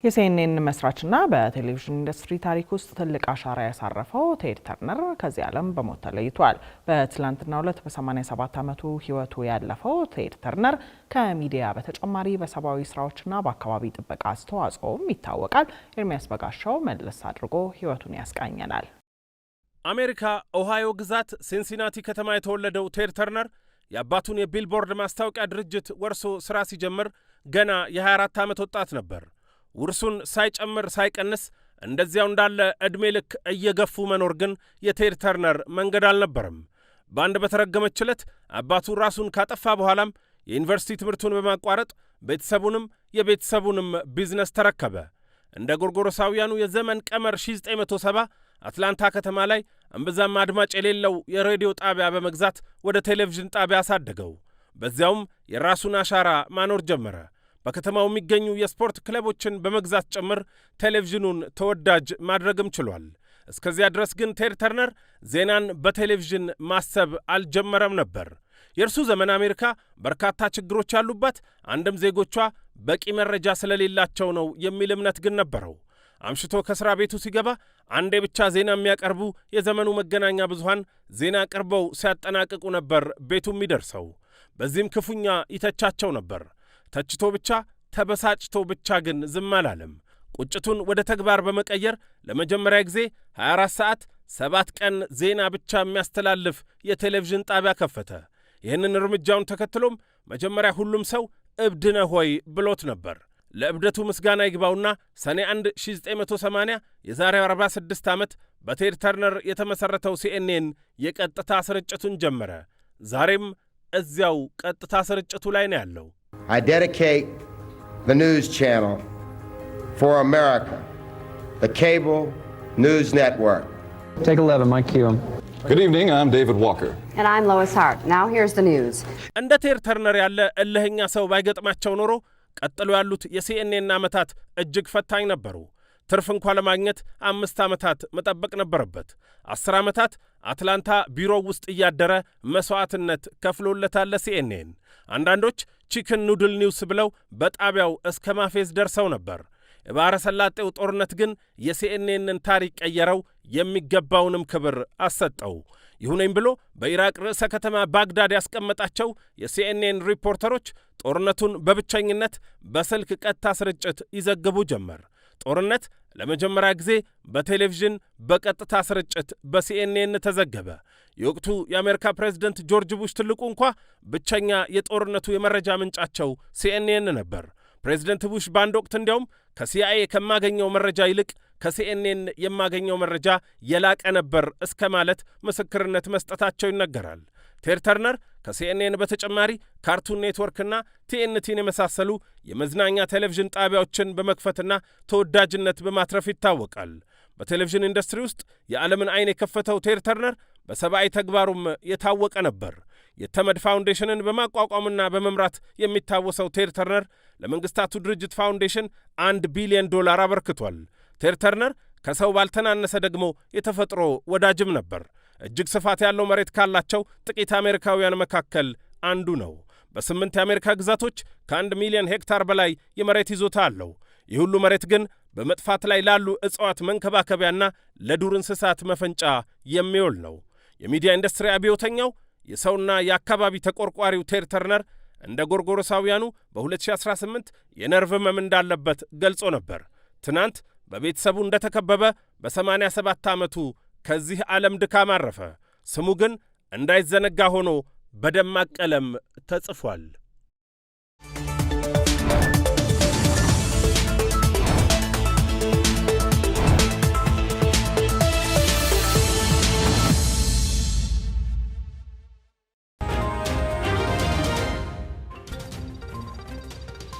የሲኤንኤን መስራችና በቴሌቪዥን ኢንዱስትሪ ታሪክ ውስጥ ትልቅ አሻራ ያሳረፈው ቴድ ተርነር ከዚህ ዓለም በሞት ተለይቷል። በትላንትናው ዕለት በ87 ዓመቱ ህይወቱ ያለፈው ቴድ ተርነር ከሚዲያ በተጨማሪ በሰብአዊ ስራዎችና በአካባቢ ጥበቃ አስተዋጽኦም ይታወቃል። ኤርሚያስ በጋሻው መለስ አድርጎ ህይወቱን ያስቃኘናል። አሜሪካ ኦሃዮ ግዛት ሲንሲናቲ ከተማ የተወለደው ቴድ ተርነር የአባቱን የቢልቦርድ ማስታወቂያ ድርጅት ወርሶ ስራ ሲጀምር ገና የ24 ዓመት ወጣት ነበር። ውርሱን ሳይጨምር ሳይቀንስ እንደዚያው እንዳለ ዕድሜ ልክ እየገፉ መኖር ግን የቴድ ተርነር መንገድ አልነበረም። በአንድ በተረገመች ዕለት አባቱ ራሱን ካጠፋ በኋላም የዩኒቨርሲቲ ትምህርቱን በማቋረጥ ቤተሰቡንም የቤተሰቡንም ቢዝነስ ተረከበ። እንደ ጎርጎሮሳውያኑ የዘመን ቀመር 1970 አትላንታ ከተማ ላይ እምብዛም አድማጭ የሌለው የሬዲዮ ጣቢያ በመግዛት ወደ ቴሌቪዥን ጣቢያ አሳደገው። በዚያውም የራሱን አሻራ ማኖር ጀመረ። በከተማው የሚገኙ የስፖርት ክለቦችን በመግዛት ጭምር ቴሌቪዥኑን ተወዳጅ ማድረግም ችሏል። እስከዚያ ድረስ ግን ቴድ ተርነር ዜናን በቴሌቪዥን ማሰብ አልጀመረም ነበር። የእርሱ ዘመን አሜሪካ በርካታ ችግሮች ያሉባት፣ አንድም ዜጎቿ በቂ መረጃ ስለሌላቸው ነው የሚል እምነት ግን ነበረው። አምሽቶ ከሥራ ቤቱ ሲገባ አንዴ ብቻ ዜና የሚያቀርቡ የዘመኑ መገናኛ ብዙሃን ዜና ቀርበው ሲያጠናቅቁ ነበር ቤቱ የሚደርሰው። በዚህም ክፉኛ ይተቻቸው ነበር። ተችቶ ብቻ ተበሳጭቶ ብቻ ግን ዝም አላለም። ቁጭቱን ወደ ተግባር በመቀየር ለመጀመሪያ ጊዜ 24 ሰዓት 7 ቀን ዜና ብቻ የሚያስተላልፍ የቴሌቪዥን ጣቢያ ከፈተ። ይህንን እርምጃውን ተከትሎም መጀመሪያ ሁሉም ሰው እብድ ነህ ሆይ ብሎት ነበር። ለእብደቱ ምስጋና ይግባውና ሰኔ 1 1980 የዛሬ 46 ዓመት በቴድ ተርነር የተመሠረተው ሲኤንኤን የቀጥታ ስርጭቱን ጀመረ። ዛሬም እዚያው ቀጥታ ስርጭቱ ላይ ነው ያለው። I dedicate the news channel for America, the cable news network. Take 11, Mike Keelam. Good evening, I'm David Walker. And I'm Lois Hart. Now here's the news. እንደ ቴድ ተርነር ያለ እልህኛ ሰው ባይገጥማቸው ኖሮ ቀጥሎ ያሉት የሲኤንኤን ዓመታት እጅግ ፈታኝ ነበሩ። ትርፍ እንኳ ለማግኘት 5 ዓመታት መጠበቅ ነበረበት። 10 ዓመታት አትላንታ ቢሮው ውስጥ እያደረ መሥዋዕትነት ከፍሎለታል ሲኤንኤን። አንዳንዶች ቺክን ኑድል ኒውስ ብለው በጣቢያው እስከ ማፌዝ ደርሰው ነበር። የባሕረ ሰላጤው ጦርነት ግን የሲኤንኤንን ታሪክ ቀየረው፣ የሚገባውንም ክብር አሰጠው። ይሁነኝ ብሎ በኢራቅ ርዕሰ ከተማ ባግዳድ ያስቀመጣቸው የሲኤንኤን ሪፖርተሮች ጦርነቱን በብቸኝነት በስልክ ቀጥታ ስርጭት ይዘግቡ ጀመር። ጦርነት ለመጀመሪያ ጊዜ በቴሌቪዥን በቀጥታ ስርጭት በሲኤንኤን ተዘገበ። የወቅቱ የአሜሪካ ፕሬዝደንት ጆርጅ ቡሽ ትልቁ እንኳ ብቸኛ የጦርነቱ የመረጃ ምንጫቸው ሲኤንኤን ነበር። ፕሬዝደንት ቡሽ በአንድ ወቅት እንዲያውም ከሲአይኤ ከማገኘው መረጃ ይልቅ ከሲኤንኤን የማገኘው መረጃ የላቀ ነበር እስከ ማለት ምስክርነት መስጠታቸው ይነገራል። ቴድ ተርነር ከሲኤንኤን በተጨማሪ ካርቱን ኔትወርክና ቲኤንቲን የመሳሰሉ የመዝናኛ ቴሌቪዥን ጣቢያዎችን በመክፈትና ተወዳጅነት በማትረፍ ይታወቃል። በቴሌቪዥን ኢንዱስትሪ ውስጥ የዓለምን ዓይን የከፈተው ቴድ ተርነር በሰብአዊ ተግባሩም የታወቀ ነበር። የተመድ ፋውንዴሽንን በማቋቋምና በመምራት የሚታወሰው ቴድ ተርነር ለመንግስታቱ ድርጅት ፋውንዴሽን $1 ቢሊዮን አበርክቷል። ቴድ ተርነር ከሰው ባልተናነሰ ደግሞ የተፈጥሮ ወዳጅም ነበር። እጅግ ስፋት ያለው መሬት ካላቸው ጥቂት አሜሪካውያን መካከል አንዱ ነው። በ8 የአሜሪካ ግዛቶች ከ1 ሚሊዮን ሄክታር በላይ የመሬት ይዞታ አለው። ይህ ሁሉ መሬት ግን በመጥፋት ላይ ላሉ እጽዋት መንከባከቢያና ለዱር እንስሳት መፈንጫ የሚውል ነው። የሚዲያ ኢንዱስትሪ አብዮተኛው የሰውና የአካባቢ ተቆርቋሪው ቴድ ተርነር እንደ ጎርጎሮሳውያኑ በ2018 የነርቭ ህመም እንዳለበት ገልጾ ነበር። ትናንት በቤተሰቡ እንደተከበበ በ87 ዓመቱ ከዚህ ዓለም ድካም አረፈ። ስሙ ግን እንዳይዘነጋ ሆኖ በደማቅ ቀለም ተጽፏል።